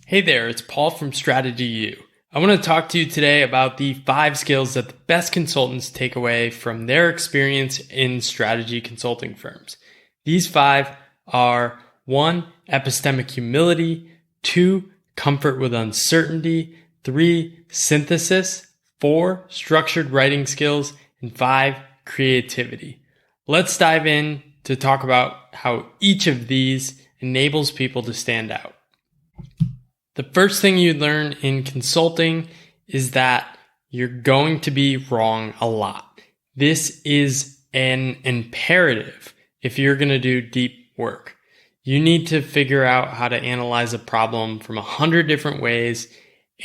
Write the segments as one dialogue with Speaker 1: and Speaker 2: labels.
Speaker 1: Hey there, it's Paul from Strategy U. I want to talk to you today about the 5 skills that the best consultants take away from their experience in strategy consulting firms. These 5 are 1. Epistemic humility, 2. Comfort with uncertainty, 3. Synthesis, 4. Structured writing skills, and 5. Creativity. Let's dive in to talk about how each of these enables people to stand out. The first thing you learn in consulting is that you're going to be wrong a lot. This is an imperative if you're going to do deep work. You need to figure out how to analyze a problem from 100 different ways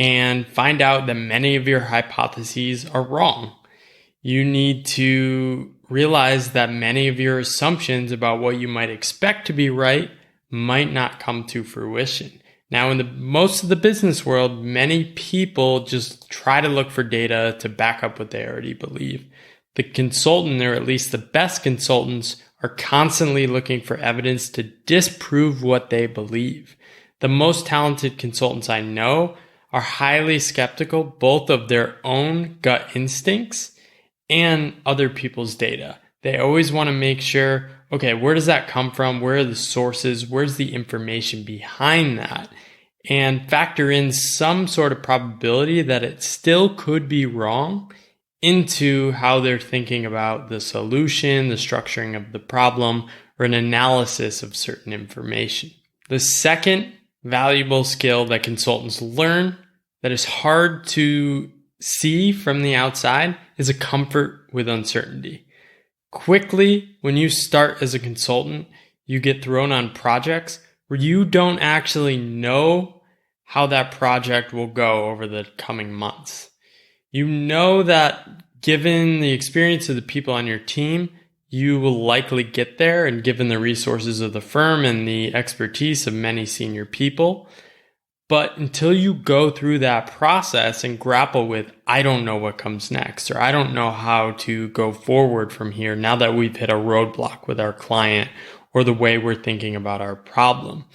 Speaker 1: and find out that many of your hypotheses are wrong. You need to realize that many of your assumptions about what you might expect to be right might not come to fruition. Now, in most of the business world, many people just try to look for data to back up what they already believe. The consultant, or at least the best consultants, are constantly looking for evidence to disprove what they believe. The most talented consultants I know are highly skeptical both of their own gut instincts and other people's data. They always want to make sure, okay, where does that come from? Where are the sources? Where's the information behind that? And factor in some sort of probability that it still could be wrong into how they're thinking about the solution, the structuring of the problem, or an analysis of certain information. The second valuable skill that consultants learn that is hard to see from the outside is a comfort with uncertainty. Quickly, when you start as a consultant, you get thrown on projects where you don't actually know how that project will go over the coming months. You know that given the experience of the people on your team, you will likely get there, and given the resources of the firm and the expertise of many senior people. But until you go through that process and grapple with, I don't know what comes next, or I don't know how to go forward from here now that we've hit a roadblock with our client or the way we're thinking about our problem.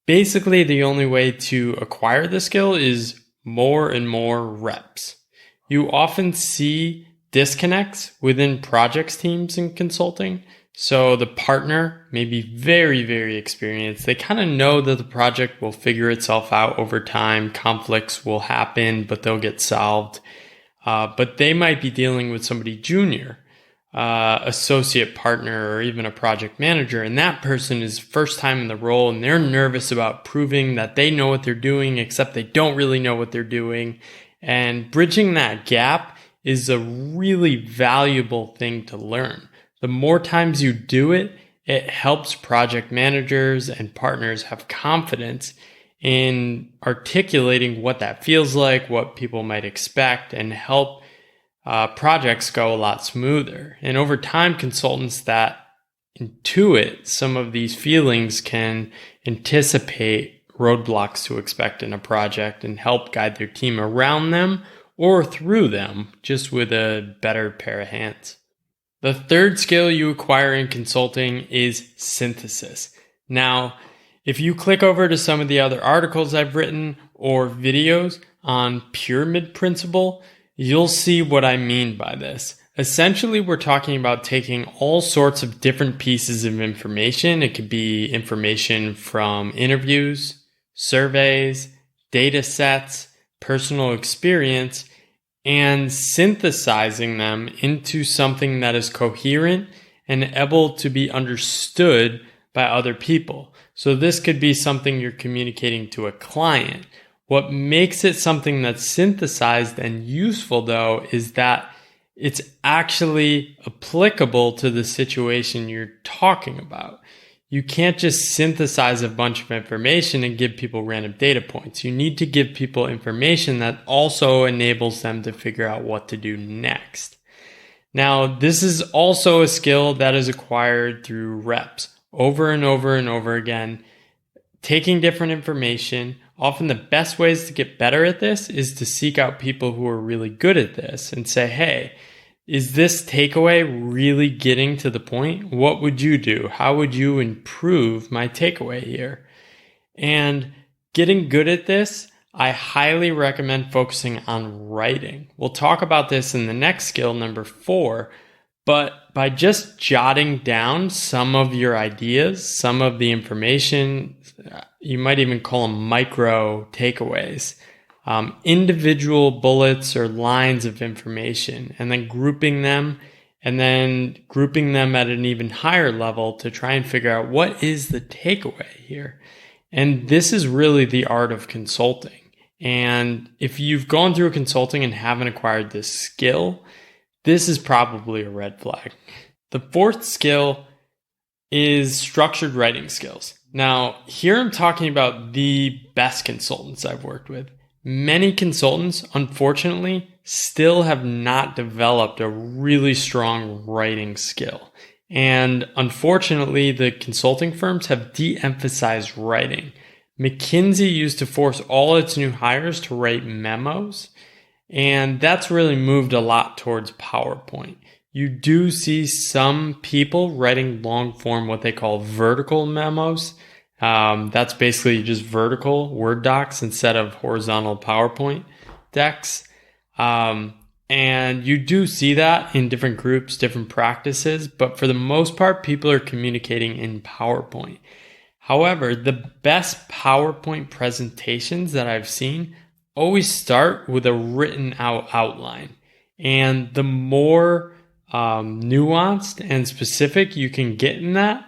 Speaker 1: Basically, the only way to acquire the skill is more and more reps. You often see disconnects within projects teams in consulting. So the partner may be very, very experienced. They kind of know that the project will figure itself out over time. Conflicts will happen, but they'll get solved. But they might be dealing with somebody junior, associate partner, or even a project manager. And that person is first time in the role, and they're nervous about proving that they know what they're doing, except they don't really know what they're doing. And bridging that gap is a really valuable thing to learn. The more times you do it, it helps project managers and partners have confidence in articulating what that feels like, what people might expect, and help projects go a lot smoother. And over time, consultants that intuit some of these feelings can anticipate roadblocks to expect in a project and help guide their team around them or through them, just with a better pair of hands. The third skill you acquire in consulting is synthesis. Now, if you click over to some of the other articles I've written or videos on pyramid principle, you'll see what I mean by this. Essentially, we're talking about taking all sorts of different pieces of information. It could be information from interviews, surveys, data sets, personal experience, and synthesizing them into something that is coherent and able to be understood by other people. So this could be something you're communicating to a client. What makes it something that's synthesized and useful, though, is that it's actually applicable to the situation you're talking about. You can't just synthesize a bunch of information and give people random data points. You need to give people information that also enables them to figure out what to do next. Now, this is also a skill that is acquired through reps over and over and over again, taking different information. Often the best ways to get better at this is to seek out people who are really good at this and say, hey, is this takeaway really getting to the point? What would you do? How would you improve my takeaway here? And Getting good at this, I highly recommend focusing on writing. We'll talk about this in the next skill, number 4, but by just jotting down some of your ideas, some of the information, you might even call them micro takeaways, individual bullets or lines of information, and then grouping them at an even higher level to try and figure out what is the takeaway here. And this is really the art of consulting. And if you've gone through consulting and haven't acquired this skill, this is probably a red flag. The 4th skill is structured writing skills. Now, here I'm talking about the best consultants I've worked with. Many consultants, unfortunately, still have not developed a really strong writing skill. And unfortunately, the consulting firms have de-emphasized writing. McKinsey used to force all its new hires to write memos, and that's really moved a lot towards PowerPoint. You do see some people writing long form, what they call vertical memos. That's basically just vertical Word docs instead of horizontal PowerPoint decks. And you do see that in different groups, different practices, but for the most part, people are communicating in PowerPoint. However, the best PowerPoint presentations that I've seen always start with a written out outline. And the more nuanced and specific you can get in that,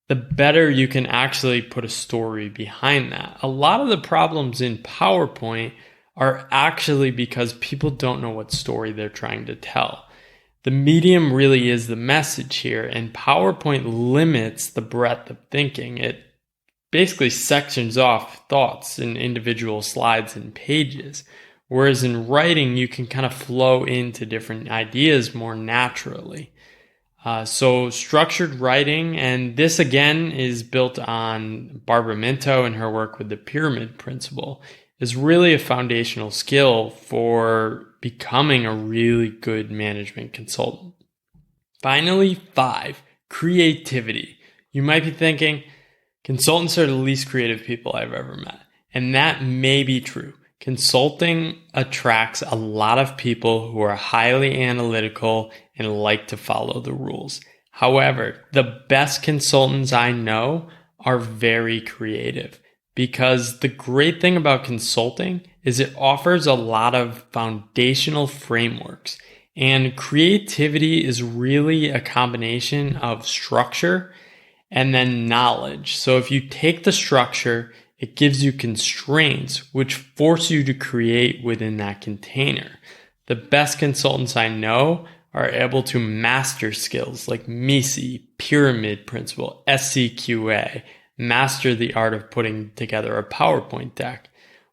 Speaker 1: the better you can actually put a story behind that. A lot of the problems in PowerPoint are actually because people don't know what story they're trying to tell. The medium really is the message here, and PowerPoint limits the breadth of thinking. It basically sections off thoughts in individual slides and pages, whereas in writing, you can kind of flow into different ideas more naturally. So structured writing, and this again is built on Barbara Minto and her work with the pyramid principle, is really a foundational skill for becoming a really good management consultant. Finally, 5, creativity. You might be thinking, consultants are the least creative people I've ever met. And that may be true. Consulting attracts a lot of people who are highly analytical and like to follow the rules. However, the best consultants I know are very creative, because the great thing about consulting is it offers a lot of foundational frameworks, and creativity is really a combination of structure and then knowledge. So if you take the structure, it gives you constraints which force you to create within that container. The best consultants I know are able to master skills like MISI, pyramid principle, SCQA, master the art of putting together a PowerPoint deck.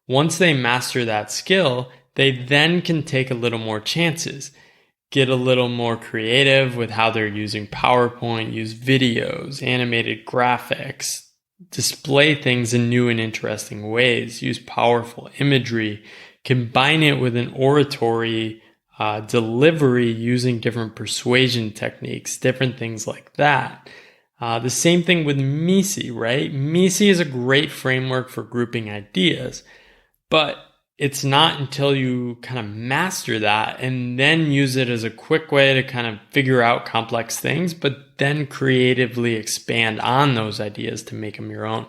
Speaker 1: Once they master that skill, they then can take a little more chances, get a little more creative with how they're using PowerPoint, use videos, animated graphics, display things in new and interesting ways, use powerful imagery, combine it with an oratory delivery using different persuasion techniques, different things like that. The same thing with MISI, right? MISI is a great framework for grouping ideas, but it's not until you kind of master that and then use it as a quick way to kind of figure out complex things, but then creatively expand on those ideas to make them your own.